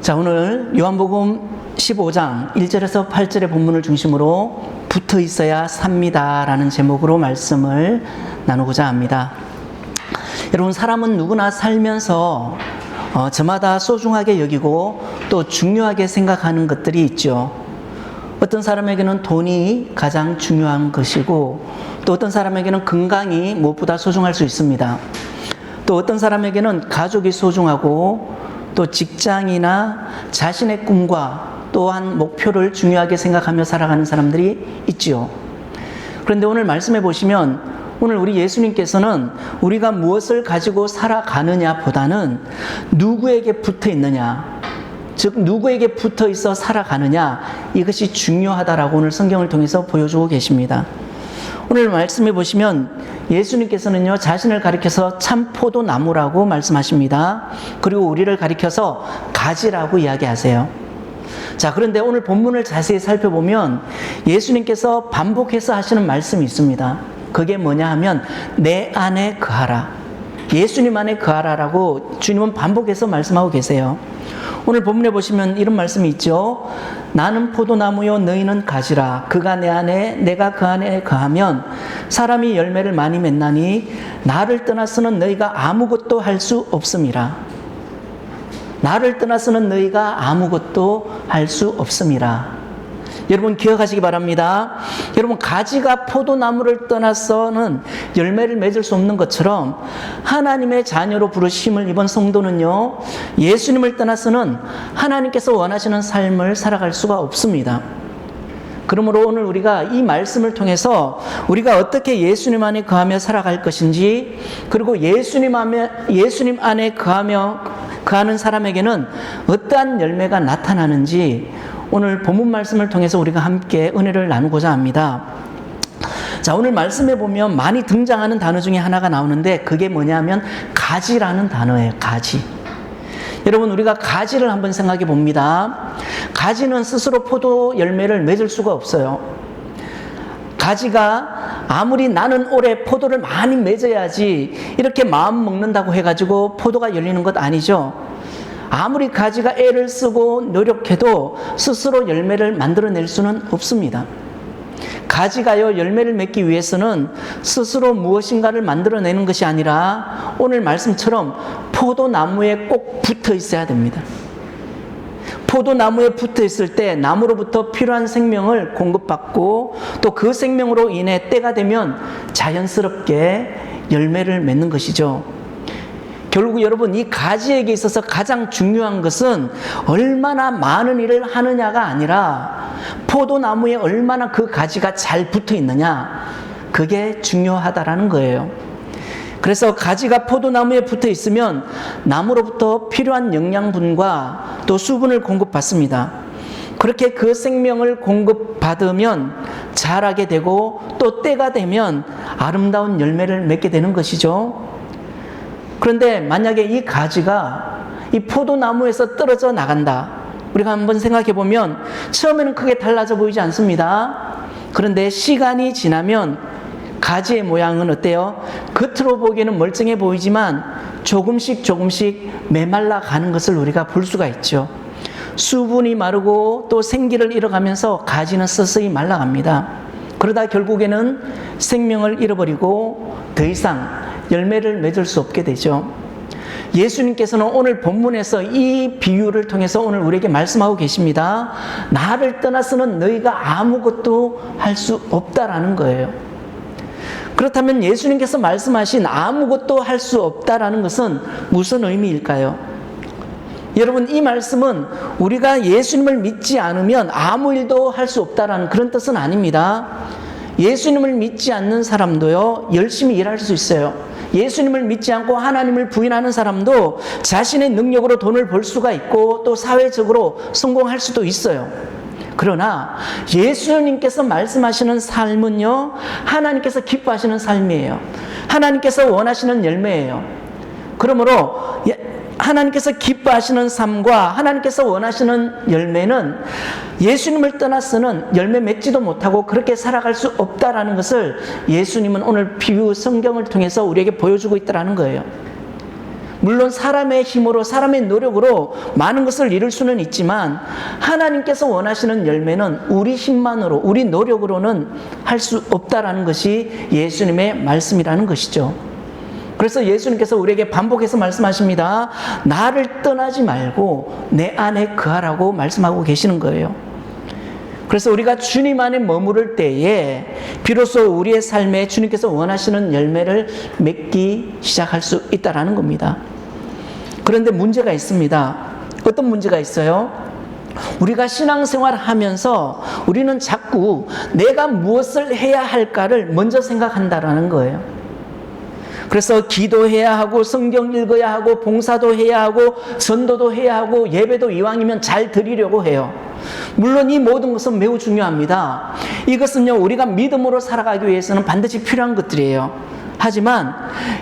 자, 오늘 요한복음 15장 1절에서 8절의 본문을 중심으로 붙어 있어야 삽니다 라는 제목으로 말씀을 나누고자 합니다. 여러분, 사람은 누구나 살면서 저마다 소중하게 여기고 또 중요하게 생각하는 것들이 있죠. 어떤 사람에게는 돈이 가장 중요한 것이고, 또 어떤 사람에게는 건강이 무엇보다 소중할 수 있습니다. 또 어떤 사람에게는 가족이 소중하고, 또 직장이나 자신의 꿈과 또한 목표를 중요하게 생각하며 살아가는 사람들이 있지요. 그런데 오늘 말씀해 보시면, 오늘 우리 예수님께서는 우리가 무엇을 가지고 살아가느냐 보다는 누구에게 붙어 있느냐, 즉 누구에게 붙어 있어 살아가느냐, 이것이 중요하다라고 오늘 성경을 통해서 보여주고 계십니다. 오늘 말씀해 보시면 예수님께서는요, 자신을 가리켜서 참 포도나무라고 말씀하십니다. 그리고 우리를 가리켜서 가지라고 이야기하세요. 자, 그런데 오늘 본문을 자세히 살펴보면 예수님께서 반복해서 하시는 말씀이 있습니다. 그게 뭐냐 하면 내 안에 거하라, 예수님 안에 거하라라고 주님은 반복해서 말씀하고 계세요. 오늘 본문에 보시면 이런 말씀이 있죠. 나는 포도나무요 너희는 가지라. 그가 내 안에 내가 그 안에 거하면 사람이 열매를 많이 맺나니 나를 떠나서는 너희가 아무것도 할 수 없음이라. 나를 떠나서는 너희가 아무것도 할 수 없음이라. 여러분 기억하시기 바랍니다. 여러분, 가지가 포도나무를 떠나서는 열매를 맺을 수 없는 것처럼 하나님의 자녀로 부르심을 입은 성도는요, 예수님을 떠나서는 하나님께서 원하시는 삶을 살아갈 수가 없습니다. 그러므로 오늘 우리가 이 말씀을 통해서 우리가 어떻게 예수님 안에 거하며 살아갈 것인지, 그리고 예수님 안에 거하는 사람에게는 어떠한 열매가 나타나는지 오늘 본문 말씀을 통해서 우리가 함께 은혜를 나누고자 합니다. 자, 오늘 말씀에 보면 많이 등장하는 단어 중에 하나가 나오는데 그게 뭐냐면 가지라는 단어예요. 가지. 여러분, 우리가 가지를 한번 생각해 봅니다. 가지는 스스로 포도 열매를 맺을 수가 없어요. 가지가 아무리 나는 올해 포도를 많이 맺어야지 이렇게 마음 먹는다고 해가지고 포도가 열리는 것 아니죠. 아무리 가지가 애를 쓰고 노력해도 스스로 열매를 만들어낼 수는 없습니다. 가지가요, 열매를 맺기 위해서는 스스로 무엇인가를 만들어내는 것이 아니라 오늘 말씀처럼 포도나무에 꼭 붙어 있어야 됩니다. 포도나무에 붙어 있을 때 나무로부터 필요한 생명을 공급받고 또 그 생명으로 인해 때가 되면 자연스럽게 열매를 맺는 것이죠. 결국 여러분, 이 가지에게 있어서 가장 중요한 것은 얼마나 많은 일을 하느냐가 아니라 포도나무에 얼마나 그 가지가 잘 붙어 있느냐, 그게 중요하다라는 거예요. 그래서 가지가 포도나무에 붙어 있으면 나무로부터 필요한 영양분과 또 수분을 공급받습니다. 그렇게 그 생명을 공급받으면 자라게 되고 또 때가 되면 아름다운 열매를 맺게 되는 것이죠. 그런데 만약에 이 가지가 이 포도나무에서 떨어져 나간다. 우리가 한번 생각해 보면 처음에는 크게 달라져 보이지 않습니다. 그런데 시간이 지나면 가지의 모양은 어때요? 겉으로 보기에는 멀쩡해 보이지만 조금씩 메말라 가는 것을 우리가 볼 수가 있죠. 수분이 마르고 또 생기를 잃어가면서 가지는 서서히 말라갑니다. 그러다 결국에는 생명을 잃어버리고 더 이상 열매를 맺을 수 없게 되죠. 예수님께서는 오늘 본문에서 이 비유를 통해서 오늘 우리에게 말씀하고 계십니다. 나를 떠나서는 너희가 아무것도 할 수 없다라는 거예요. 그렇다면 예수님께서 말씀하신 아무것도 할 수 없다라는 것은 무슨 의미일까요? 여러분, 이 말씀은 우리가 예수님을 믿지 않으면 아무 일도 할 수 없다라는 그런 뜻은 아닙니다. 예수님을 믿지 않는 사람도요, 열심히 일할 수 있어요. 예수님을 믿지 않고 하나님을 부인하는 사람도 자신의 능력으로 돈을 벌 수가 있고 또 사회적으로 성공할 수도 있어요. 그러나 예수님께서 말씀하시는 삶은요, 하나님께서 기뻐하시는 삶이에요. 하나님께서 원하시는 열매예요. 그러므로 하나님께서 기뻐하시는 삶과 하나님께서 원하시는 열매는 예수님을 떠나서는 열매 맺지도 못하고 그렇게 살아갈 수 없다라는 것을 예수님은 오늘 비유 성경을 통해서 우리에게 보여주고 있다는 거예요. 물론 사람의 힘으로, 사람의 노력으로 많은 것을 이룰 수는 있지만 하나님께서 원하시는 열매는 우리 힘만으로, 우리 노력으로는 할 수 없다라는 것이 예수님의 말씀이라는 것이죠. 그래서 예수님께서 우리에게 반복해서 말씀하십니다. 나를 떠나지 말고 내 안에 거하라고 말씀하고 계시는 거예요. 그래서 우리가 주님 안에 머무를 때에 비로소 우리의 삶에 주님께서 원하시는 열매를 맺기 시작할 수 있다는 겁니다. 그런데 문제가 있습니다. 어떤 문제가 있어요? 우리가 신앙생활을 하면서 우리는 자꾸 내가 무엇을 해야 할까를 먼저 생각한다라는 거예요. 그래서 기도해야 하고 성경 읽어야 하고 봉사도 해야 하고 전도도 해야 하고 예배도 이왕이면 잘 드리려고 해요. 물론 이 모든 것은 매우 중요합니다. 이것은요, 우리가 믿음으로 살아가기 위해서는 반드시 필요한 것들이에요. 하지만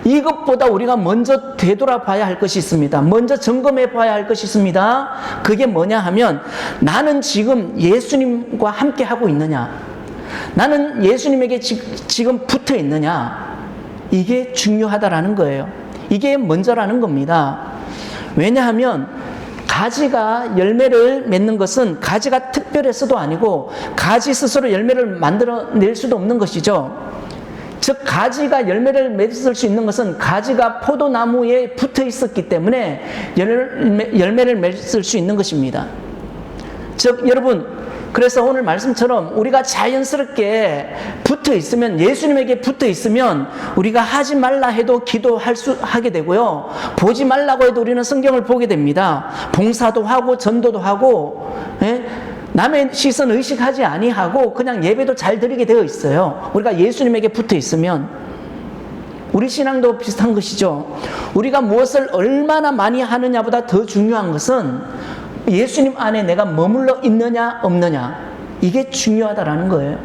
이것보다 우리가 먼저 되돌아봐야 할 것이 있습니다. 먼저 점검해 봐야 할 것이 있습니다. 그게 뭐냐 하면, 나는 지금 예수님과 함께 하고 있느냐, 나는 예수님에게 지금 붙어 있느냐, 이게 중요하다라는 거예요. 이게 먼저라는 겁니다. 왜냐하면 가지가 열매를 맺는 것은 가지가 특별해서도 아니고 가지 스스로 열매를 만들어낼 수도 없는 것이죠. 즉 가지가 열매를 맺을 수 있는 것은 가지가 포도나무에 붙어 있었기 때문에 열매를 맺을 수 있는 것입니다. 즉 여러분, 그래서 오늘 말씀처럼 우리가 자연스럽게 붙어 있으면, 예수님에게 붙어 있으면 우리가 하지 말라 해도 하게 되고요, 보지 말라고 해도 우리는 성경을 보게 됩니다. 봉사도 하고 전도도 하고, 남의 시선 의식하지 아니하고 그냥 예배도 잘 드리게 되어 있어요. 우리가 예수님에게 붙어 있으면. 우리 신앙도 비슷한 것이죠. 우리가 무엇을 얼마나 많이 하느냐보다 더 중요한 것은 예수님 안에 내가 머물러 있느냐 없느냐, 이게 중요하다라는 거예요.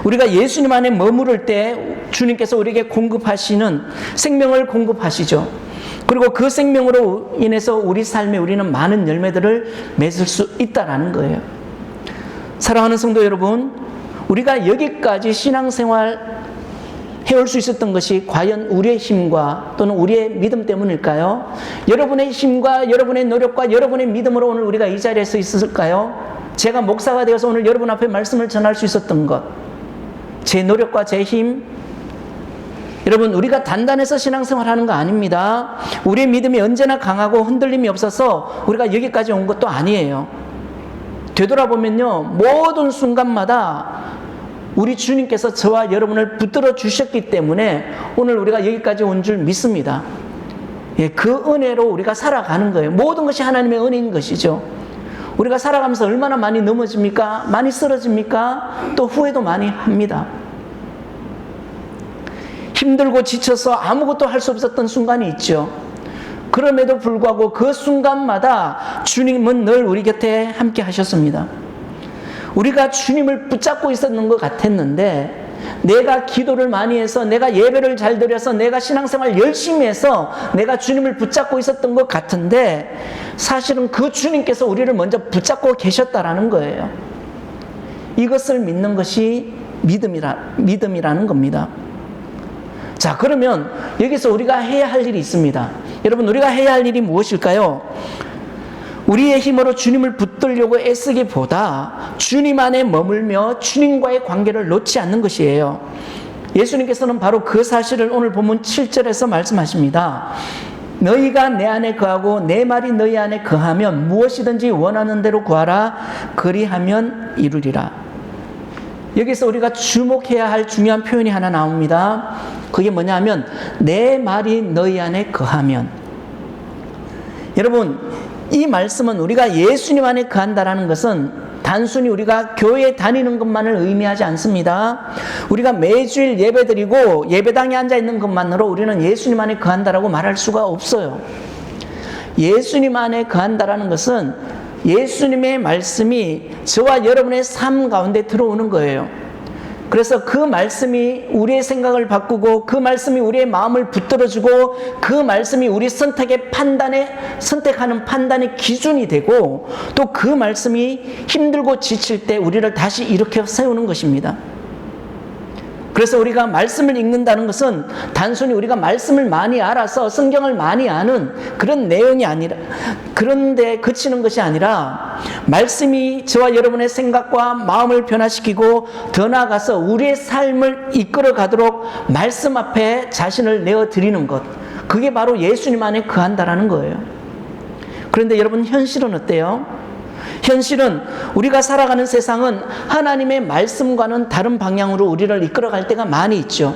우리가 예수님 안에 머무를 때 주님께서 우리에게 공급하시는 생명을 공급하시죠. 그리고 그 생명으로 인해서 우리 삶에 우리는 많은 열매들을 맺을 수 있다라는 거예요. 사랑하는 성도 여러분, 우리가 여기까지 신앙생활 해올 수 있었던 것이 과연 우리의 힘과 또는 우리의 믿음 때문일까요? 여러분의 힘과 여러분의 노력과 여러분의 믿음으로 오늘 우리가 이 자리에 서 있었을까요? 제가 목사가 되어서 오늘 여러분 앞에 말씀을 전할 수 있었던 것, 제 노력과 제 힘, 여러분, 우리가 단단해서 신앙생활하는 거 아닙니다. 우리의 믿음이 언제나 강하고 흔들림이 없어서 우리가 여기까지 온 것도 아니에요. 되돌아보면요, 모든 순간마다 우리 주님께서 저와 여러분을 붙들어 주셨기 때문에 오늘 우리가 여기까지 온 줄 믿습니다. 그 은혜로 우리가 살아가는 거예요. 모든 것이 하나님의 은혜인 것이죠. 우리가 살아가면서 얼마나 많이 넘어집니까? 많이 쓰러집니까? 또 후회도 많이 합니다. 힘들고 지쳐서 아무것도 할 수 없었던 순간이 있죠. 그럼에도 불구하고 그 순간마다 주님은 늘 우리 곁에 함께 하셨습니다. 우리가 주님을 붙잡고 있었는 것 같았는데, 내가 기도를 많이 해서, 내가 예배를 잘 드려서, 내가 신앙생활 열심히 해서 내가 주님을 붙잡고 있었던 것 같은데, 사실은 그 주님께서 우리를 먼저 붙잡고 계셨다라는 거예요. 이것을 믿는 것이 믿음이라는 겁니다. 자, 그러면 여기서 우리가 해야 할 일이 있습니다. 여러분, 우리가 해야 할 일이 무엇일까요? 우리의 힘으로 주님을 붙들려고 애쓰기보다 주님 안에 머물며 주님과의 관계를 놓지 않는 것이에요. 예수님께서는 바로 그 사실을 오늘 본문 7절에서 말씀하십니다. 너희가 내 안에 거하고 내 말이 너희 안에 거하면 무엇이든지 원하는 대로 구하라. 그리하면 이루리라. 여기서 우리가 주목해야 할 중요한 표현이 하나 나옵니다. 그게 뭐냐 하면, 내 말이 너희 안에 거하면. 여러분, 이 말씀은 우리가 예수님 안에 거한다라는 것은 단순히 우리가 교회에 다니는 것만을 의미하지 않습니다. 우리가 매주일 예배드리고 예배당에 앉아있는 것만으로 우리는 예수님 안에 거한다라고 말할 수가 없어요. 예수님 안에 거한다라는 것은 예수님의 말씀이 저와 여러분의 삶 가운데 들어오는 거예요. 그래서 그 말씀이 우리의 생각을 바꾸고, 그 말씀이 우리의 마음을 붙들어주고, 그 말씀이 우리 선택하는 판단의 기준이 되고, 또 그 말씀이 힘들고 지칠 때 우리를 다시 일으켜 세우는 것입니다. 그래서 우리가 말씀을 읽는다는 것은 단순히 우리가 말씀을 많이 알아서 성경을 많이 아는 그런 내용이 아니라, 그런데 그치는 것이 아니라 말씀이 저와 여러분의 생각과 마음을 변화시키고 더 나아가서 우리의 삶을 이끌어 가도록 말씀 앞에 자신을 내어드리는 것, 그게 바로 예수님 안에 거한다라는 거예요. 그런데 여러분, 현실은 어때요? 현실은 우리가 살아가는 세상은 하나님의 말씀과는 다른 방향으로 우리를 이끌어갈 때가 많이 있죠.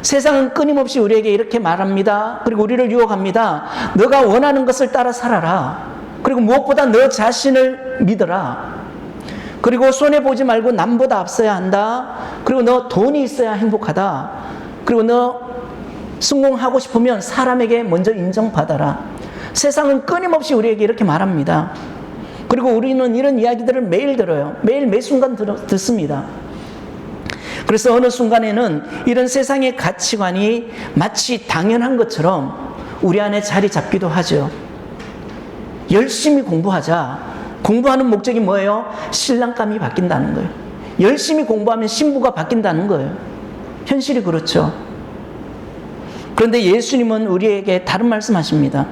세상은 끊임없이 우리에게 이렇게 말합니다. 그리고 우리를 유혹합니다. 너가 원하는 것을 따라 살아라. 그리고 무엇보다 너 자신을 믿어라. 그리고 손해보지 말고 남보다 앞서야 한다. 그리고 너 돈이 있어야 행복하다. 그리고 너 성공하고 싶으면 사람에게 먼저 인정받아라. 세상은 끊임없이 우리에게 이렇게 말합니다. 그리고 우리는 이런 이야기들을 매일 들어요. 매일 매 순간 듣습니다. 그래서 어느 순간에는 이런 세상의 가치관이 마치 당연한 것처럼 우리 안에 자리 잡기도 하죠. 열심히 공부하자. 공부하는 목적이 뭐예요? 신랑감이 바뀐다는 거예요. 열심히 공부하면 신부가 바뀐다는 거예요. 현실이 그렇죠. 그런데 예수님은 우리에게 다른 말씀하십니다.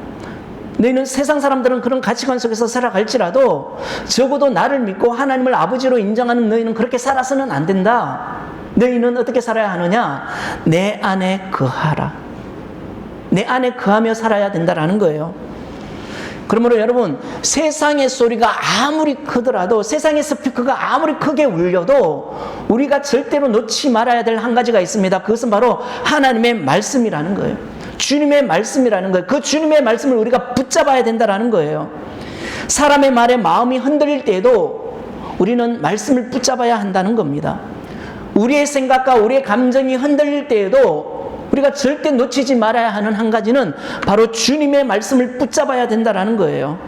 너희는, 세상 사람들은 그런 가치관 속에서 살아갈지라도 적어도 나를 믿고 하나님을 아버지로 인정하는 너희는 그렇게 살아서는 안 된다. 너희는 어떻게 살아야 하느냐? 내 안에 거하라. 내 안에 거하며 살아야 된다라는 거예요. 그러므로 여러분, 세상의 소리가 아무리 크더라도, 세상의 스피커가 아무리 크게 울려도 우리가 절대로 놓지 말아야 될 한 가지가 있습니다. 그것은 바로 하나님의 말씀이라는 거예요. 주님의 말씀이라는 거예요. 그 주님의 말씀을 우리가 붙잡아야 된다는 거예요. 사람의 말에 마음이 흔들릴 때에도 우리는 말씀을 붙잡아야 한다는 겁니다. 우리의 생각과 우리의 감정이 흔들릴 때에도 우리가 절대 놓치지 말아야 하는 한 가지는 바로 주님의 말씀을 붙잡아야 된다는 거예요.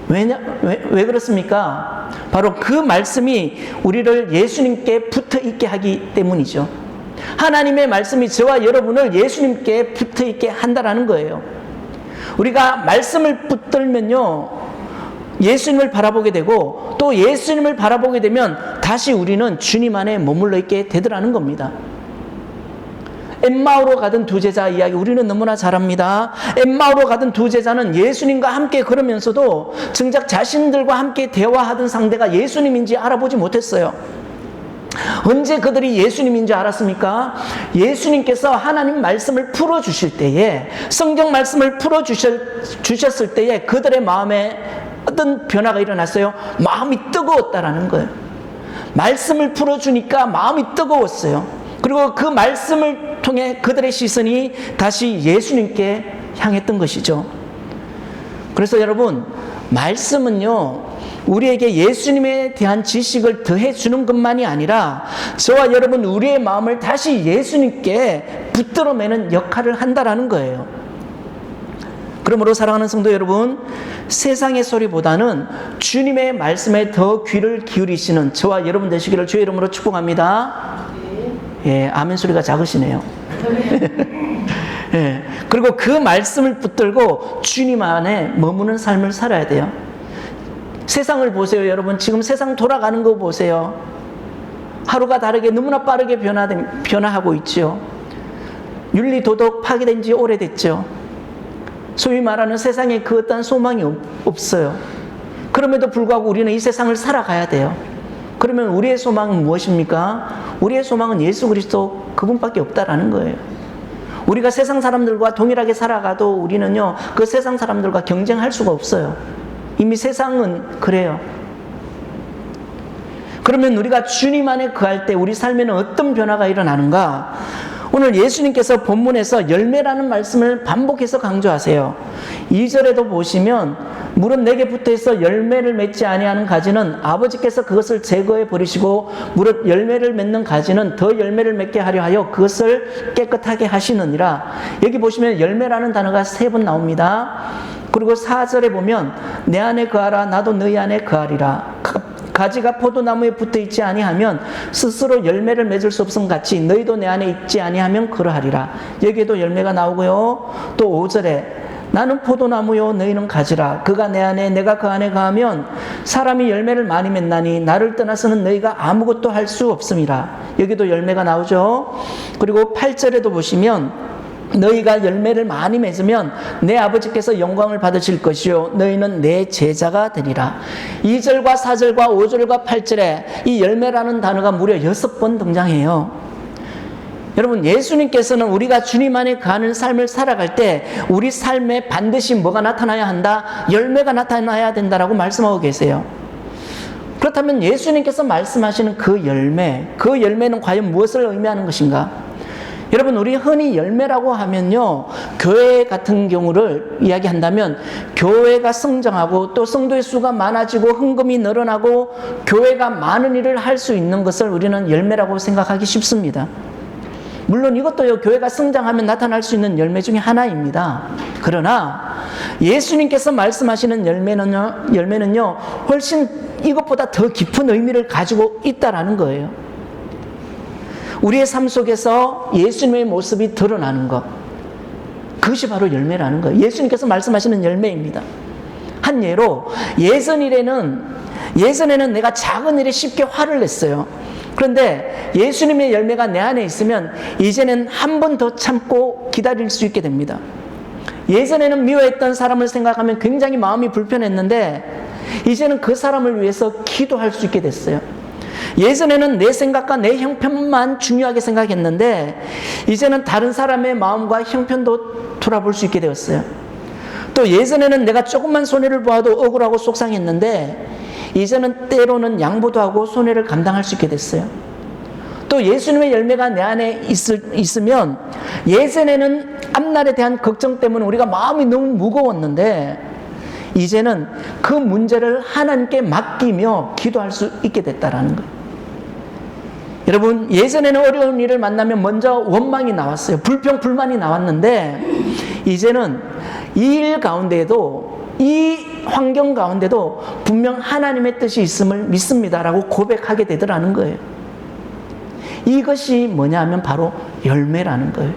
왜 그렇습니까? 바로 그 말씀이 우리를 예수님께 붙어 있게 하기 때문이죠. 하나님의 말씀이 저와 여러분을 예수님께 붙어 있게 한다라는 거예요. 우리가 말씀을 붙들면요, 예수님을 바라보게 되고, 또 예수님을 바라보게 되면 다시 우리는 주님 안에 머물러 있게 되더라는 겁니다. 엠마오로 가던 두 제자 이야기 우리는 너무나 잘 압니다. 엠마오로 가던 두 제자는 예수님과 함께 걸으면서도 정작 자신들과 함께 대화하던 상대가 예수님인지 알아보지 못했어요. 언제 그들이 예수님인지 알았습니까? 예수님께서 하나님 말씀을 풀어주실 때에, 성경 말씀을 풀어주셨을 때에 그들의 마음에 어떤 변화가 일어났어요? 마음이 뜨거웠다라는 거예요. 말씀을 풀어주니까 마음이 뜨거웠어요. 그리고 그 말씀을 통해 그들의 시선이 다시 예수님께 향했던 것이죠. 그래서 여러분, 말씀은요, 우리에게 예수님에 대한 지식을 더해주는 것만이 아니라 저와 여러분, 우리의 마음을 다시 예수님께 붙들어매는 역할을 한다라는 거예요. 그러므로 사랑하는 성도 여러분, 세상의 소리보다는 주님의 말씀에 더 귀를 기울이시는 저와 여러분 되시기를 주의 이름으로 축복합니다. 예, 아멘 소리가 작으시네요. 예, 그리고 그 말씀을 붙들고 주님 안에 머무는 삶을 살아야 돼요. 세상을 보세요, 여러분. 지금 세상 돌아가는 거 보세요. 하루가 다르게 너무나 빠르게 변화하고 있죠. 윤리 도덕 파괴된 지 오래됐죠. 소위 말하는 세상에 그 어떤 소망이 없어요. 그럼에도 불구하고 우리는 이 세상을 살아가야 돼요. 그러면 우리의 소망은 무엇입니까? 우리의 소망은 예수 그리스도 그분밖에 없다라는 거예요. 우리가 세상 사람들과 동일하게 살아가도 우리는요, 그 세상 사람들과 경쟁할 수가 없어요. 이미 세상은 그래요. 그러면 우리가 주님 안에 거할 때 우리 삶에는 어떤 변화가 일어나는가? 오늘 예수님께서 본문에서 열매라는 말씀을 반복해서 강조하세요. 2절에도 보시면 무릇 내게 붙어있어 열매를 맺지 아니하는 가지는 아버지께서 그것을 제거해 버리시고 무릇 열매를 맺는 가지는 더 열매를 맺게 하려 하여 그것을 깨끗하게 하시느니라. 여기 보시면 열매라는 단어가 3번 나옵니다. 그리고 4절에 보면 내 안에 거하라 나도 너희 안에 거하리라. 가지가 포도나무에 붙어있지 아니하면 스스로 열매를 맺을 수 없음 같이 너희도 내 안에 있지 아니하면 그러하리라. 여기에도 열매가 나오고요. 또 5절에 나는 포도나무요 너희는 가지라. 그가 내 안에 내가 그 안에 가하면 사람이 열매를 많이 맺나니 나를 떠나서는 너희가 아무것도 할 수 없음이라. 여기도 열매가 나오죠. 그리고 8절에도 보시면 너희가 열매를 많이 맺으면 내 아버지께서 영광을 받으실 것이요 너희는 내 제자가 되리라. 2절과 4절과 5절과 8절에 이 열매라는 단어가 무려 6번 등장해요. 여러분, 예수님께서는 우리가 주님 안에 가는 삶을 살아갈 때 우리 삶에 반드시 뭐가 나타나야 한다? 열매가 나타나야 된다라고 말씀하고 계세요. 그렇다면 예수님께서 말씀하시는 그 열매는 과연 무엇을 의미하는 것인가? 여러분, 우리 흔히 열매라고 하면요, 교회 같은 경우를 이야기한다면 교회가 성장하고 또 성도의 수가 많아지고 헌금이 늘어나고 교회가 많은 일을 할 수 있는 것을 우리는 열매라고 생각하기 쉽습니다. 물론 이것도요, 교회가 성장하면 나타날 수 있는 열매 중에 하나입니다. 그러나 예수님께서 말씀하시는 열매는요 훨씬 이것보다 더 깊은 의미를 가지고 있다라는 거예요. 우리의 삶 속에서 예수님의 모습이 드러나는 것, 그것이 바로 열매라는 거예요. 예수님께서 말씀하시는 열매입니다. 한 예로, 예전에는 내가 작은 일에 쉽게 화를 냈어요. 그런데 예수님의 열매가 내 안에 있으면 이제는 한 번 더 참고 기다릴 수 있게 됩니다. 예전에는 미워했던 사람을 생각하면 굉장히 마음이 불편했는데 이제는 그 사람을 위해서 기도할 수 있게 됐어요. 예전에는 내 생각과 내 형편만 중요하게 생각했는데 이제는 다른 사람의 마음과 형편도 돌아볼 수 있게 되었어요. 또 예전에는 내가 조금만 손해를 보아도 억울하고 속상했는데 이제는 때로는 양보도 하고 손해를 감당할 수 있게 됐어요. 또 예수님의 열매가 내 안에 있으면 예전에는 앞날에 대한 걱정 때문에 우리가 마음이 너무 무거웠는데 이제는 그 문제를 하나님께 맡기며 기도할 수 있게 됐다라는 거예요. 여러분, 예전에는 어려운 일을 만나면 먼저 원망이 나왔어요. 불평, 불만이 나왔는데 이제는 이 일 가운데에도 이 환경 가운데도 분명 하나님의 뜻이 있음을 믿습니다라고 고백하게 되더라는 거예요. 이것이 뭐냐 하면 바로 열매라는 거예요.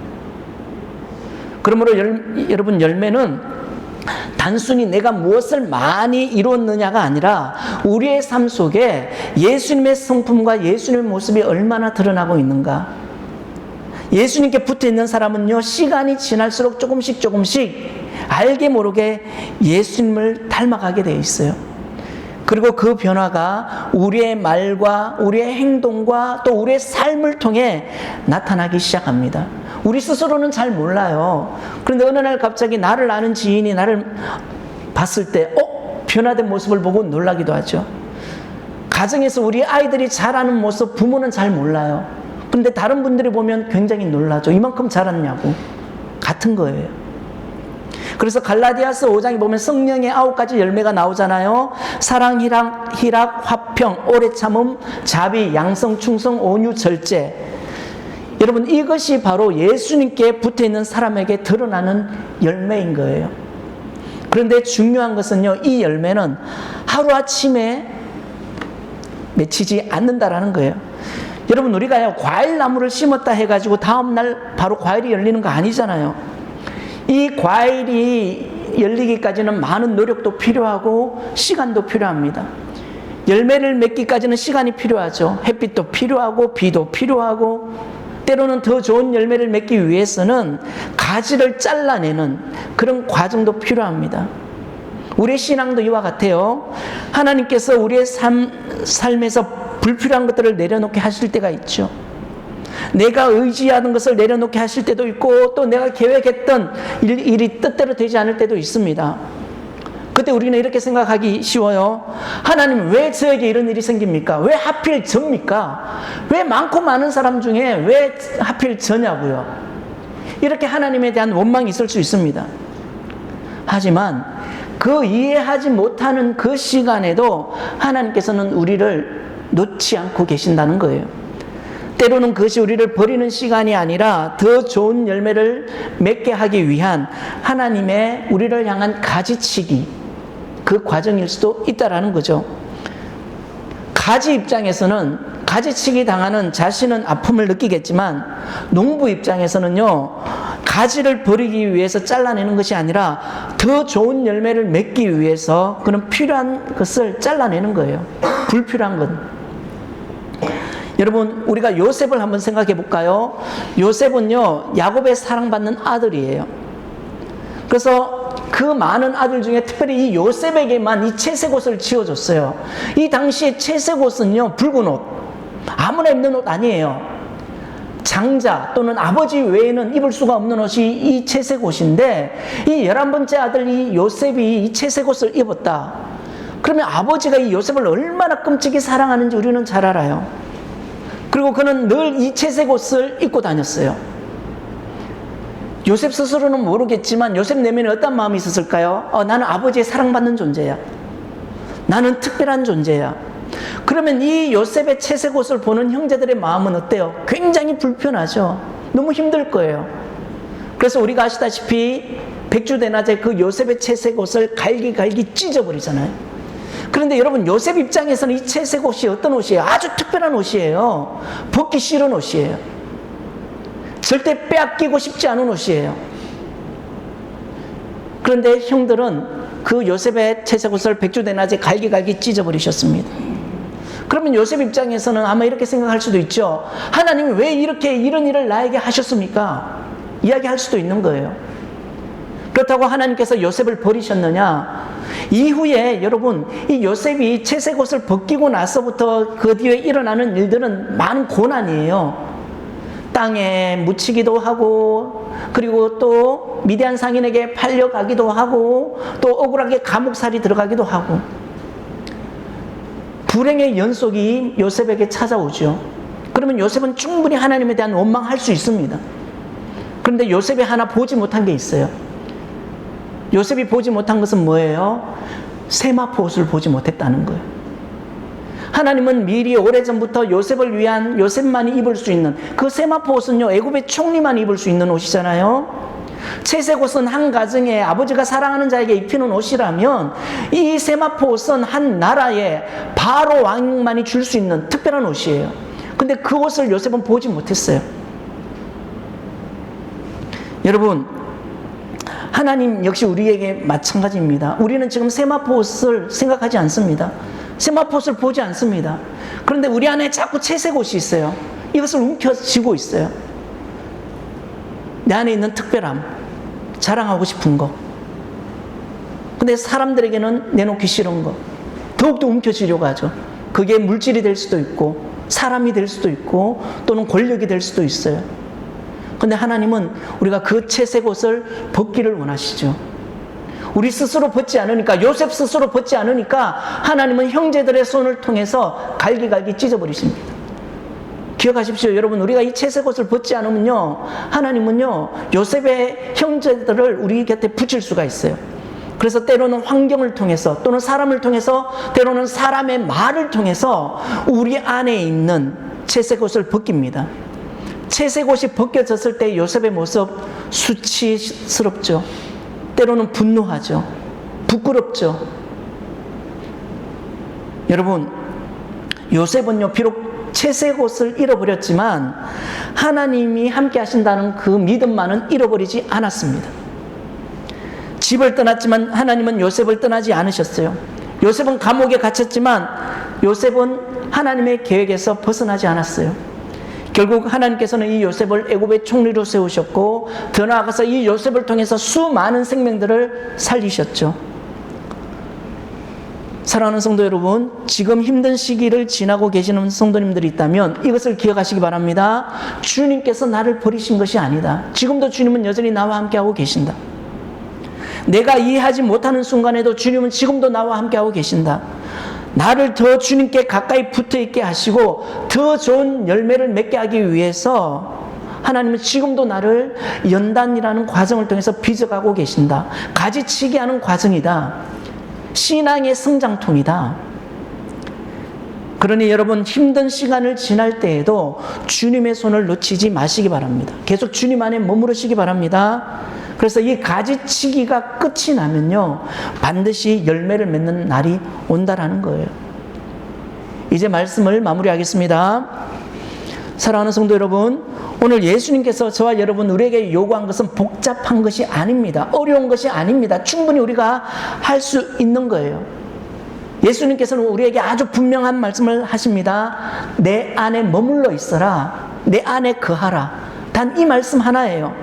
그러므로 여러분, 열매는 단순히 내가 무엇을 많이 이뤘느냐가 아니라 우리의 삶 속에 예수님의 성품과 예수님의 모습이 얼마나 드러나고 있는가. 예수님께 붙어있는 사람은요, 시간이 지날수록 조금씩 알게 모르게 예수님을 닮아가게 되어 있어요. 그리고 그 변화가 우리의 말과 우리의 행동과 또 우리의 삶을 통해 나타나기 시작합니다. 우리 스스로는 잘 몰라요. 그런데 어느 날 갑자기 나를 아는 지인이 나를 봤을 때 변화된 모습을 보고 놀라기도 하죠. 가정에서 우리 아이들이 자라는 모습 부모는 잘 몰라요. 그런데 다른 분들이 보면 굉장히 놀라죠. 이만큼 자랐냐고. 같은 거예요. 그래서 갈라디아서 5장에 보면 성령의 9가지 열매가 나오잖아요. 사랑, 희락, 화평, 오래 참음, 자비, 양성, 충성, 온유, 절제. 여러분, 이것이 바로 예수님께 붙어있는 사람에게 드러나는 열매인 거예요. 그런데 중요한 것은요, 이 열매는 하루아침에 맺히지 않는다라는 거예요. 여러분, 우리가요, 과일나무를 심었다 해가지고 다음날 바로 과일이 열리는 거 아니잖아요. 이 과일이 열리기까지는 많은 노력도 필요하고 시간도 필요합니다. 열매를 맺기까지는 시간이 필요하죠. 햇빛도 필요하고 비도 필요하고 때로는 더 좋은 열매를 맺기 위해서는 가지를 잘라내는 그런 과정도 필요합니다. 우리의 신앙도 이와 같아요. 하나님께서 우리의 삶에서 불필요한 것들을 내려놓게 하실 때가 있죠. 내가 의지하는 것을 내려놓게 하실 때도 있고 또 내가 계획했던 일이 뜻대로 되지 않을 때도 있습니다. 그때 우리는 이렇게 생각하기 쉬워요. 하나님, 왜 저에게 이런 일이 생깁니까? 왜 하필 저입니까? 왜 많고 많은 사람 중에 왜 하필 저냐고요? 이렇게 하나님에 대한 원망이 있을 수 있습니다. 하지만 그 이해하지 못하는 그 시간에도 하나님께서는 우리를 놓지 않고 계신다는 거예요. 때로는 그것이 우리를 버리는 시간이 아니라 더 좋은 열매를 맺게 하기 위한 하나님의 우리를 향한 가지치기, 그 과정일 수도 있다라는 거죠. 가지 입장에서는 가지치기 당하는 자신은 아픔을 느끼겠지만 농부 입장에서는요, 가지를 버리기 위해서 잘라내는 것이 아니라 더 좋은 열매를 맺기 위해서 그런 필요한 것을 잘라내는 거예요. 불필요한 것. 여러분, 우리가 요셉을 한번 생각해 볼까요? 요셉은요, 야곱의 사랑받는 아들이에요. 그래서 그 많은 아들 중에 특별히 이 요셉에게만 이 채색 옷을 지어줬어요. 이 당시에 채색 옷은요, 붉은 옷, 아무나 입는 옷 아니에요. 장자 또는 아버지 외에는 입을 수가 없는 옷이 이 채색 옷인데, 이 11번째 아들 이 요셉이 이 채색 옷을 입었다. 그러면 아버지가 이 요셉을 얼마나 끔찍이 사랑하는지 우리는 잘 알아요. 그리고 그는 늘 이 채색 옷을 입고 다녔어요. 요셉 스스로는 모르겠지만 요셉 내면에 어떤 마음이 있었을까요? 나는 아버지의 사랑받는 존재야. 나는 특별한 존재야. 그러면 이 요셉의 채색 옷을 보는 형제들의 마음은 어때요? 굉장히 불편하죠. 너무 힘들 거예요. 그래서 우리가 아시다시피 백주대낮에 그 요셉의 채색 옷을 갈기갈기 찢어버리잖아요. 그런데 여러분, 요셉 입장에서는 이 채색 옷이 어떤 옷이에요? 아주 특별한 옷이에요. 벗기 싫은 옷이에요. 절대 빼앗기고 싶지 않은 옷이에요. 그런데 형들은 그 요셉의 채색 옷을 백주대낮에 갈기갈기 찢어버리셨습니다. 그러면 요셉 입장에서는 아마 이렇게 생각할 수도 있죠. 하나님이 왜 이렇게 이런 일을 나에게 하셨습니까? 이야기할 수도 있는 거예요. 그렇다고 하나님께서 요셉을 버리셨느냐? 이후에 여러분, 이 요셉이 채색 옷을 벗기고 나서부터 그 뒤에 일어나는 일들은 많은 고난이에요. 땅에 묻히기도 하고, 그리고 또 미디안 상인에게 팔려가기도 하고, 또 억울하게 감옥살이 들어가기도 하고, 불행의 연속이 요셉에게 찾아오죠. 그러면 요셉은 충분히 하나님에 대한 원망할 수 있습니다. 그런데 요셉이 하나 보지 못한 게 있어요. 요셉이 보지 못한 것은 뭐예요? 세마포 옷을 보지 못했다는 거예요. 하나님은 미리 오래전부터 요셉을 위한, 요셉만이 입을 수 있는 그 세마포 옷은요, 애굽의 총리만 입을 수 있는 옷이잖아요. 채색 옷은 한 가정에 아버지가 사랑하는 자에게 입히는 옷이라면, 이 세마포 옷은 한 나라에 바로 왕만이 줄 수 있는 특별한 옷이에요. 근데 그 옷을 요셉은 보지 못했어요. 여러분, 하나님 역시 우리에게 마찬가지입니다. 우리는 지금 세마포 옷을 생각하지 않습니다. 세마포 옷을 보지 않습니다. 그런데 우리 안에 자꾸 채색 옷이 있어요. 이것을 움켜쥐고 있어요. 내 안에 있는 특별함, 자랑하고 싶은 거. 근데 사람들에게는 내놓기 싫은 거, 더욱더 움켜쥐려고 하죠. 그게 물질이 될 수도 있고, 사람이 될 수도 있고, 또는 권력이 될 수도 있어요. 근데 하나님은 우리가 그 채색 옷을 벗기를 원하시죠. 우리 스스로 벗지 않으니까, 요셉 스스로 벗지 않으니까 하나님은 형제들의 손을 통해서 갈기갈기 찢어버리십니다. 기억하십시오. 여러분, 우리가 이 채색 옷을 벗지 않으면요, 하나님은요, 요셉의 형제들을 우리 곁에 붙일 수가 있어요. 그래서 때로는 환경을 통해서, 또는 사람을 통해서, 때로는 사람의 말을 통해서 우리 안에 있는 채색 옷을 벗깁니다. 채색 옷이 벗겨졌을 때 요셉의 모습 수치스럽죠. 때로는 분노하죠. 부끄럽죠. 여러분, 요셉은요, 비록 채색 옷을 잃어버렸지만 하나님이 함께 하신다는 그 믿음만은 잃어버리지 않았습니다. 집을 떠났지만 하나님은 요셉을 떠나지 않으셨어요. 요셉은 감옥에 갇혔지만 요셉은 하나님의 계획에서 벗어나지 않았어요. 결국 하나님께서는 이 요셉을 애굽의 총리로 세우셨고, 더 나아가서 이 요셉을 통해서 수많은 생명들을 살리셨죠. 사랑하는 성도 여러분, 지금 힘든 시기를 지나고 계시는 성도님들이 있다면 이것을 기억하시기 바랍니다. 주님께서 나를 버리신 것이 아니다. 지금도 주님은 여전히 나와 함께하고 계신다. 내가 이해하지 못하는 순간에도 주님은 지금도 나와 함께하고 계신다. 나를 더 주님께 가까이 붙어있게 하시고 더 좋은 열매를 맺게 하기 위해서 하나님은 지금도 나를 연단이라는 과정을 통해서 빚어가고 계신다. 가지치기 하는 과정이다. 신앙의 성장통이다. 그러니 여러분, 힘든 시간을 지날 때에도 주님의 손을 놓치지 마시기 바랍니다. 계속 주님 안에 머무르시기 바랍니다. 그래서 이 가지치기가 끝이 나면요, 반드시 열매를 맺는 날이 온다라는 거예요. 이제 말씀을 마무리하겠습니다. 사랑하는 성도 여러분, 오늘 예수님께서 저와 여러분 우리에게 요구한 것은 복잡한 것이 아닙니다. 어려운 것이 아닙니다. 충분히 우리가 할 수 있는 거예요. 예수님께서는 우리에게 아주 분명한 말씀을 하십니다. 내 안에 머물러 있어라. 내 안에 거하라. 단 이 말씀 하나예요.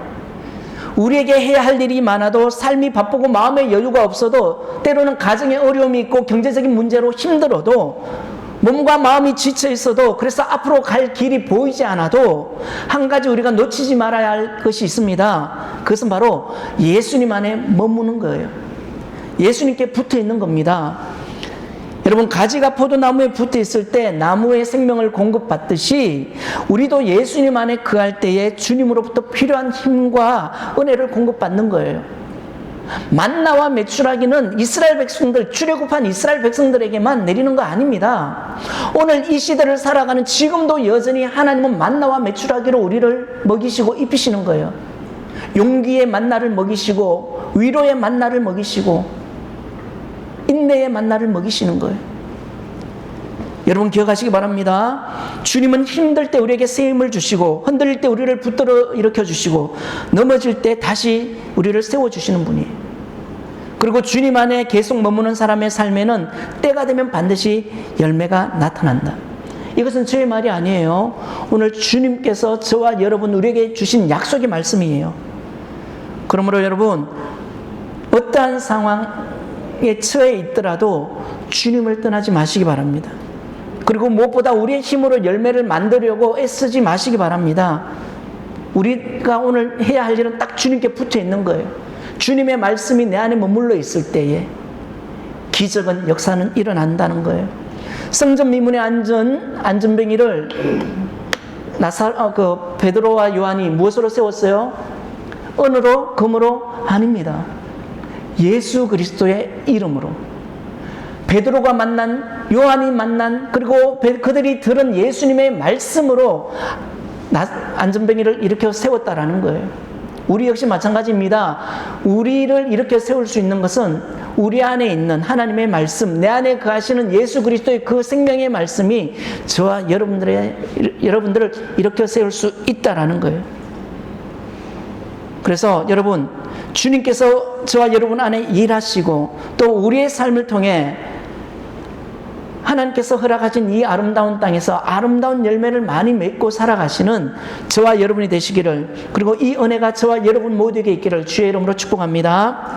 우리에게 해야 할 일이 많아도, 삶이 바쁘고 마음의 여유가 없어도, 때로는 가정에 어려움이 있고 경제적인 문제로 힘들어도, 몸과 마음이 지쳐 있어도, 그래서 앞으로 갈 길이 보이지 않아도 한 가지 우리가 놓치지 말아야 할 것이 있습니다. 그것은 바로 예수님 안에 머무는 거예요. 예수님께 붙어 있는 겁니다. 여러분, 가지가 포도나무에 붙어 있을 때 나무의 생명을 공급받듯이 우리도 예수님 안에 거할 때에 주님으로부터 필요한 힘과 은혜를 공급받는 거예요. 만나와 메추라기는 이스라엘 백성들, 출애굽한 이스라엘 백성들에게만 내리는 거 아닙니다. 오늘 이 시대를 살아가는 지금도 여전히 하나님은 만나와 메추라기로 우리를 먹이시고 입히시는 거예요. 용기의 만나를 먹이시고, 위로의 만나를 먹이시고, 인내의 만나를 먹이시는 거예요. 여러분 기억하시기 바랍니다. 주님은 힘들 때 우리에게 새 힘을 주시고, 흔들릴 때 우리를 붙들어 일으켜 주시고, 넘어질 때 다시 우리를 세워주시는 분이에요. 그리고 주님 안에 계속 머무는 사람의 삶에는 때가 되면 반드시 열매가 나타난다. 이것은 저의 말이 아니에요. 오늘 주님께서 저와 여러분 우리에게 주신 약속의 말씀이에요. 그러므로 여러분, 어떠한 상황에 처해 있더라도 주님을 떠나지 마시기 바랍니다. 그리고 무엇보다 우리의 힘으로 열매를 만들려고 애쓰지 마시기 바랍니다. 우리가 오늘 해야 할 일은 딱 주님께 붙어 있는 거예요. 주님의 말씀이 내 안에 머물러 있을 때에 기적은, 역사는 일어난다는 거예요. 성전 미문에 앉은 안전뱅이를 베드로와 요한이 무엇으로 세웠어요? 은으로, 금으로? 아닙니다. 예수 그리스도의 이름으로. 베드로가 만난, 요한이 만난, 그리고 그들이 들은 예수님의 말씀으로 안전뱅이를 일으켜 세웠다라는 거예요. 우리 역시 마찬가지입니다. 우리를 일으켜 세울 수 있는 것은 우리 안에 있는 하나님의 말씀, 내 안에 거하시는 예수 그리스도의 그 생명의 말씀이 저와 여러분들을 일으켜 세울 수 있다라는 거예요. 그래서 여러분, 주님께서 저와 여러분 안에 일하시고, 또 우리의 삶을 통해 하나님께서 허락하신 이 아름다운 땅에서 아름다운 열매를 많이 맺고 살아가시는 저와 여러분이 되시기를, 그리고 이 은혜가 저와 여러분 모두에게 있기를 주의 이름으로 축복합니다.